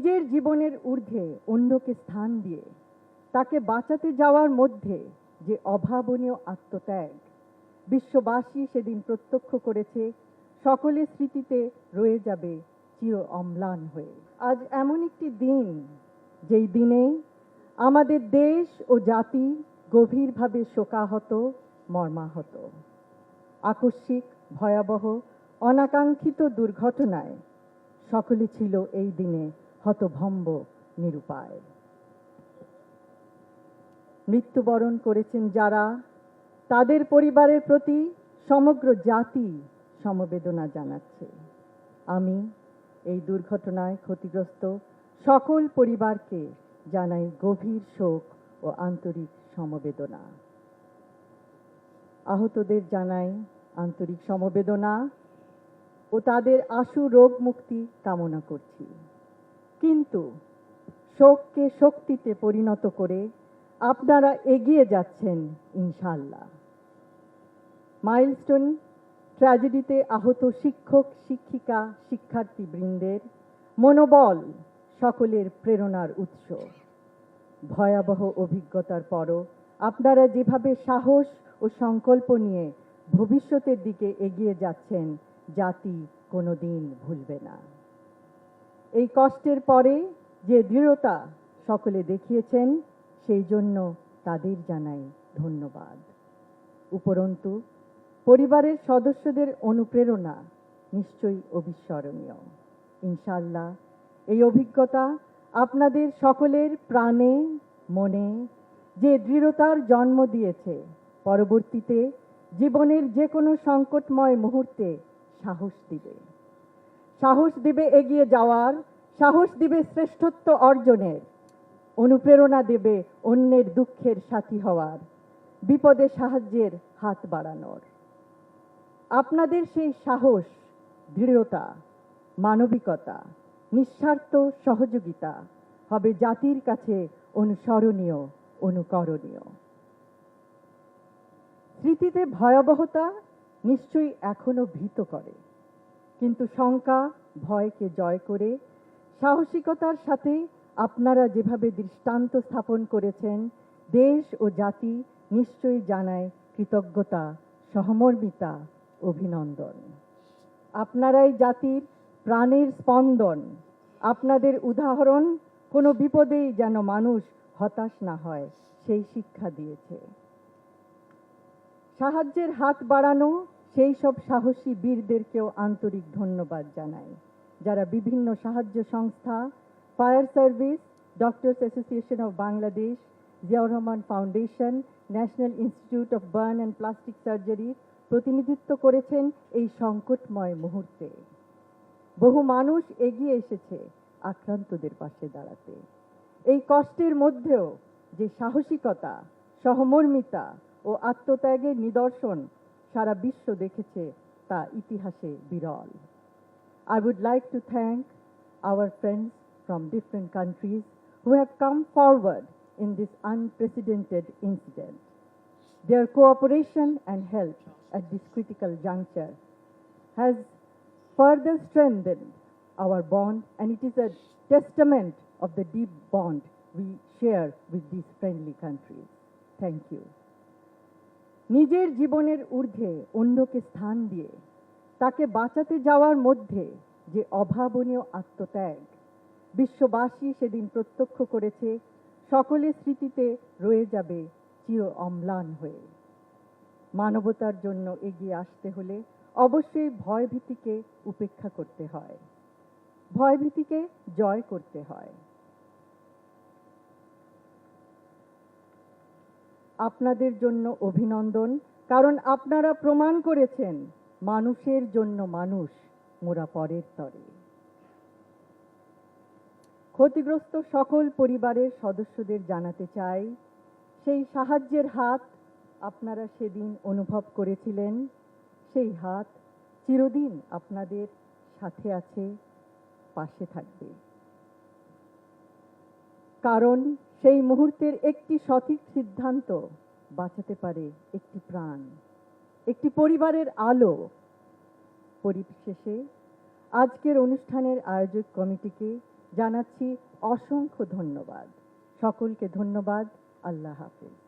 নিজের জীবনের ঊর্ধ্বে অন্যকে স্থান দিয়ে তাকে বাঁচাতে যাওয়ার মধ্যে যে অভাবনীয় আত্মত্যাগ বিশ্ববাসী সেদিন প্রত্যক্ষ করেছে, সকলের স্মৃতিতে রয়ে যাবে চির অম্লান হয়ে। আজ এমন একটি দিন, যেই দিনে আমাদের দেশ ও জাতি গভীরভাবে শোকাহত, মর্মাহত। আকস্মিক, ভয়াবহ, অনাকাঙ্ক্ষিত দুর্ঘটনায় সকলে ছিল এই দিনে হতভম্ব, নিরুপায়। মৃত্যুবরণ করেছেন যারা, তাদের পরিবারের প্রতি সমগ্র জাতি সমবেদনা জানাচ্ছে। আমি এই দুর্ঘটনায় ক্ষতিগ্রস্ত সকল পরিবারকে জানাই গভীর শোক ও আন্তরিক সমবেদনা। আহতদের জানাই আন্তরিক সমবেদনা ও তাদের আশু রোগ মুক্তি কামনা করছি। কিন্তু শোককে শক্তিতে পরিণত করে আপনারা এগিয়ে যাচ্ছেন ইনশাআল্লাহ। মাইলস্টোন ট্র্যাজেডিতে আহত শিক্ষক, শিক্ষিকা, শিক্ষার্থীবৃন্দের মনোবল সকলের প্রেরণার উৎস। ভয়াবহ অভিজ্ঞতার পরও আপনারা যেভাবে সাহস ও সংকল্প নিয়ে ভবিষ্যতের দিকে এগিয়ে যাচ্ছেন, জাতি কোনোদিন ভুলবে না। এই কষ্টের পরে যে দৃঢ়তা সকলে দেখিয়েছেন, সেই জন্য তাদের জানাই ধন্যবাদ। উপরন্তু পরিবারের সদস্যদের অনুপ্রেরণা নিশ্চয়ই অবিস্মরণীয়। ইনশাআল্লাহ এই অভিজ্ঞতা আপনাদের সকলের প্রাণে, মনে যে দৃঢ়তার জন্ম দিয়েছে, পরবর্তীতে জীবনের যে কোনো সংকটময় মুহূর্তে সাহস দিবে। সাহস দিবে এগিয়ে যাওয়ার, সাহস দিবে শ্রেষ্ঠত্ব অর্জনের, অনুপ্রেরণা দেবে অন্যের দুঃখের সাথী হওয়ার, বিপদে সাহায্যের হাত বাড়ানোর। আপনাদের সেই সাহস, দৃঢ়তা, মানবিকতা, নিঃস্বার্থ সহযোগিতা হবে জাতির কাছে অনুসরণীয়, অনুকরণীয়। স্মৃতিতে ভয়াবহতা নিশ্চয়ই এখনো ভীত করে, কিন্তু শঙ্কা, ভয়কে জয় করে সাহসিকতার সাথে আপনারা যেভাবে দৃষ্টান্ত স্থাপন করেছেন, দেশ ও জাতি নিশ্চয়ই জানায় কৃতজ্ঞতা, সহমর্মিতা, অভিনন্দন। আপনারাই জাতির প্রাণের স্পন্দন। আপনাদের উদাহরণ কোনো বিপদেই যেন মানুষ হতাশ না হয়, সেই শিক্ষা দিয়েছে। সাহায্যের হাত বাড়ানো সেই সব সাহসী বীরদেরকেও আন্তরিক ধন্যবাদ জানাই, যারা বিভিন্ন সাহায্য সংস্থা, fire service, doctors association of Bangladesh, Ziaur Rahman foundation, national institute of burn and plastic surgery প্রতিনিধিত্ব করেছেন এই সংকটময় মুহূর্তে। বহু মানুষ এগিয়ে এসেছে আক্রান্তদের পাশে দাঁড়াতে। এই কষ্টের মধ্যেও যে সাহসিকতা, সহমর্মিতা ও আত্মত্যাগের নিদর্শন সারা বিশ্ব দেখেছে, তা ইতিহাসে বিরল। I would like to thank our friends from different countries who have come forward in this unprecedented incident. Their cooperation and help at this critical juncture has further strengthened our bond, and it is a testament of the deep bond we share with these friendly countries. Thank you. নিজের জীবনের ঊর্ধ্বে অন্যকে স্থান দিয়ে তাকে বাঁচাতে যাওয়ার মধ্যে যে অভাবনীয় আত্মত্যাগ বিশ্ববাসী সেদিন প্রত্যক্ষ করেছে, সকলের স্মৃতিতে রয়ে যাবে চির অম্লান হয়ে। মানবতার জন্য এগিয়ে আসতে হলে অবশ্যই ভয়ভীতিকে উপেক্ষা করতে হয়, ভয়ভীতিকে জয় করতে হয়। আপনাদের জন্য অভিনন্দন, কারণ আপনারা প্রমাণ করেছেন মানুষের জন্য মানুষ, মোরা পরের তরে। ক্ষতিগ্রস্ত সকল পরিবারের সদস্যদের জানাতে চাই, সেই সাহায্যের হাত আপনারা সেদিন অনুভব করেছিলেন, সেই হাত চিরদিন আপনাদের সাথে আছে, পাশে থাকবে। কারণ সেই মুহূর্তের একটি সঠিক সিদ্ধান্ত বাঁচাতে পারে একটি প্রাণ, একটি পরিবারের আলো। পরিশেষে আজকের অনুষ্ঠানের আয়োজক কমিটিকে জানাচ্ছি অসংখ্য ধন্যবাদ। সকলকে ধন্যবাদ। আল্লাহ হাফেজ।